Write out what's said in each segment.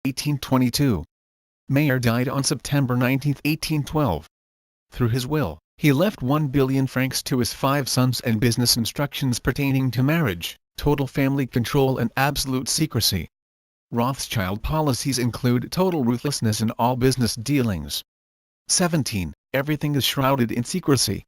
1822. Mayer died on September 19, 1812. Through his will, he left 1 billion francs to his 5 sons and business instructions pertaining to marriage, total family control and absolute secrecy. Rothschild policies include total ruthlessness in all business dealings. 17. Everything is shrouded in secrecy.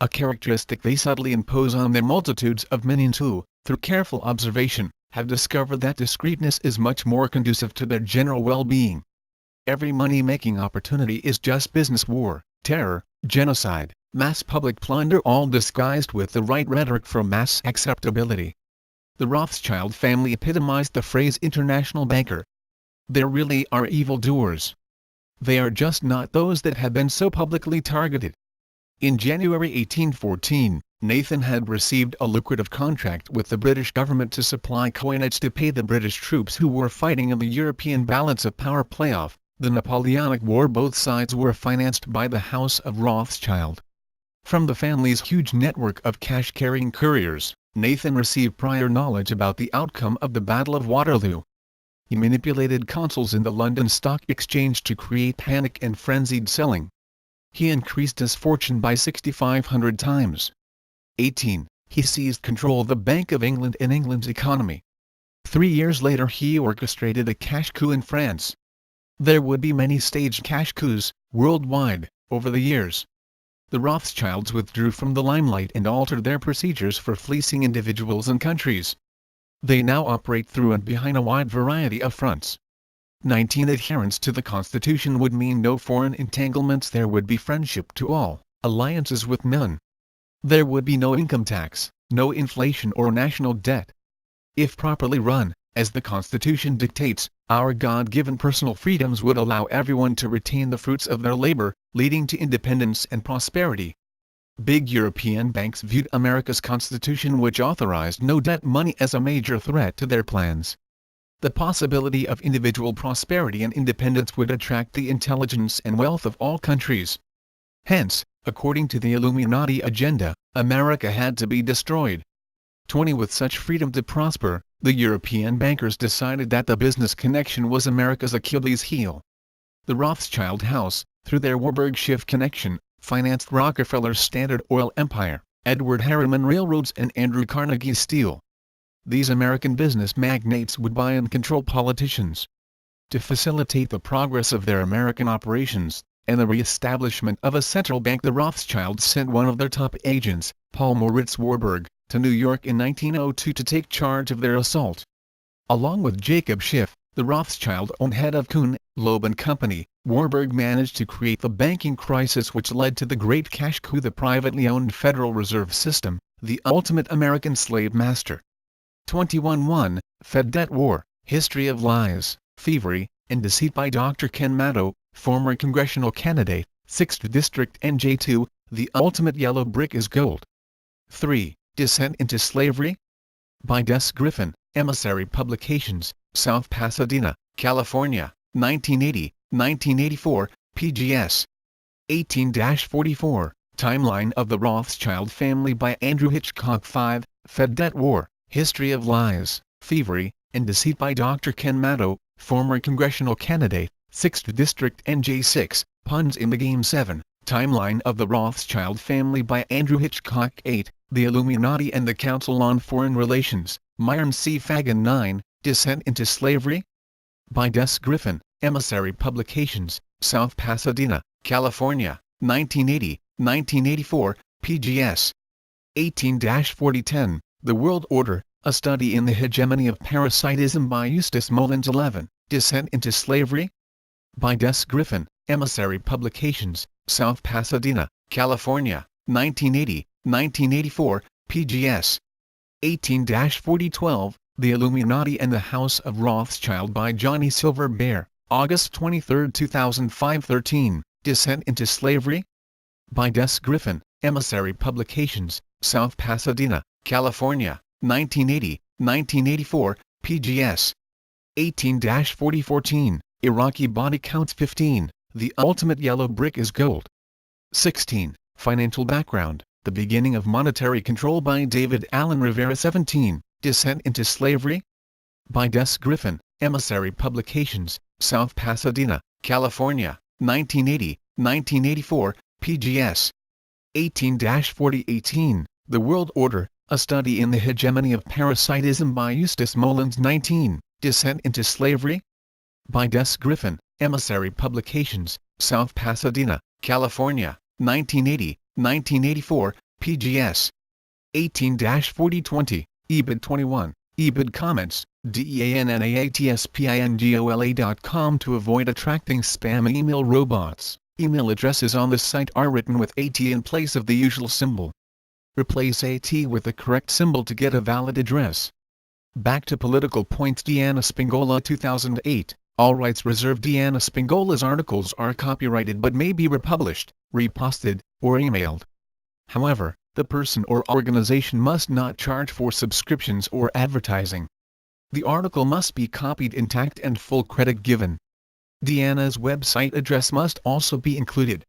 A characteristic they subtly impose on their multitudes of minions who, through careful observation, have discovered that discreetness is much more conducive to their general well-being. Every money-making opportunity is just business war, terror, genocide, mass public plunder, all disguised with the right rhetoric for mass acceptability. The Rothschild family epitomized the phrase international banker. There really are evildoers. They are just not those that have been so publicly targeted. In January 1814, Nathan had received a lucrative contract with the British government to supply coinage to pay the British troops who were fighting in the European balance of power playoff, the Napoleonic War. Both sides were financed by the House of Rothschild. From the family's huge network of cash-carrying couriers, Nathan received prior knowledge about the outcome of the Battle of Waterloo. He manipulated consols in the London Stock Exchange to create panic and frenzied selling. He increased his fortune by 6,500 times. 18. He seized control of the Bank of England and England's economy. 3 years later he orchestrated a cash coup in France. There would be many staged cash coups, worldwide, over the years. The Rothschilds withdrew from the limelight and altered their procedures for fleecing individuals and countries. They now operate through and behind a wide variety of fronts. 19. Adherence to the Constitution would mean no foreign entanglements. There would be friendship to all, alliances with none. There would be no income tax, no inflation or national debt. If properly run, as the Constitution dictates, our God-given personal freedoms would allow everyone to retain the fruits of their labor, leading to independence and prosperity. Big European banks viewed America's Constitution, which authorized no debt money, as a major threat to their plans. The possibility of individual prosperity and independence would attract the intelligence and wealth of all countries. Hence, according to the Illuminati agenda, America had to be destroyed. 20. With such freedom to prosper, the European bankers decided that the business connection was America's Achilles heel. The Rothschild House, through their Warburg Schiff connection, financed Rockefeller's Standard Oil empire, Edward Harriman Railroads and Andrew Carnegie Steel. These American business magnates would buy and control politicians. To facilitate the progress of their American operations, and the re-establishment of a central bank, the Rothschilds sent one of their top agents, Paul Moritz Warburg, to New York in 1902 to take charge of their assault. Along with Jacob Schiff, the Rothschild-owned head of Kuhn, Loeb and Company, Warburg managed to create the banking crisis which led to the Great Cash Coup, the privately owned Federal Reserve System, the ultimate American slave master. 21. Fed Debt War, History of Lies, Thievery, and Deceit by Dr. Ken Maddow, former congressional candidate, 6th District NJ2, The Ultimate Yellow Brick is Gold. 3. Descent into Slavery? By Des Griffin, Emissary Publications, South Pasadena, California, 1980-1984, PGS. 18-44, Timeline of the Rothschild Family by Andrew Hitchcock. 5. Fed Debt War, History of Lies, Thievery, and Deceit by Dr. Ken Maddow, former congressional candidate, 6th District NJ6, Puns in the Game. 7. Timeline of the Rothschild Family by Andrew Hitchcock. 8. The Illuminati and the Council on Foreign Relations, Myron C. Fagan. 9. Descent into Slavery? By Des Griffin, Emissary Publications, South Pasadena, California, 1980-1984, PGS. 18-4010, The World Order, A Study in the Hegemony of Parasitism by Eustace Mullins. 11. Descent into Slavery? By Des Griffin, Emissary Publications, South Pasadena, California, 1980-1984, PGS. 18-4012, The Illuminati and the House of Rothschild by Johnny Silver Bear, August 23, 2005. 13. Descent into Slavery? By Des Griffin, Emissary Publications, South Pasadena, California, 1980-1984, PGS. 18-4014, Iraqi Body Counts. 15. The Ultimate Yellow Brick is Gold. 16. Financial Background, The Beginning of Monetary Control by David Allen Rivera. 17. Descent into Slavery? By Des Griffin, Emissary Publications, South Pasadena, California, 1980, 1984, PGS. 18-4018, The World Order, A Study in the Hegemony of Parasitism by Eustace Mullins 19, Descent into Slavery? By Des Griffin, Emissary Publications, South Pasadena, California, 1980, 1984, PGS. 18-4020, EBID 21, EBID Comments, DEANNAATSPINGOLA.com. To avoid attracting spam email robots, email addresses on this site are written with AT in place of the usual symbol. Replace AT with the correct symbol to get a valid address. Back to political points. Deanna Spingola 2008, all rights reserved. Deanna Spingola's articles are copyrighted but may be republished, reposted, or emailed. However, the person or organization must not charge for subscriptions or advertising. The article must be copied intact and full credit given. Deanna's website address must also be included.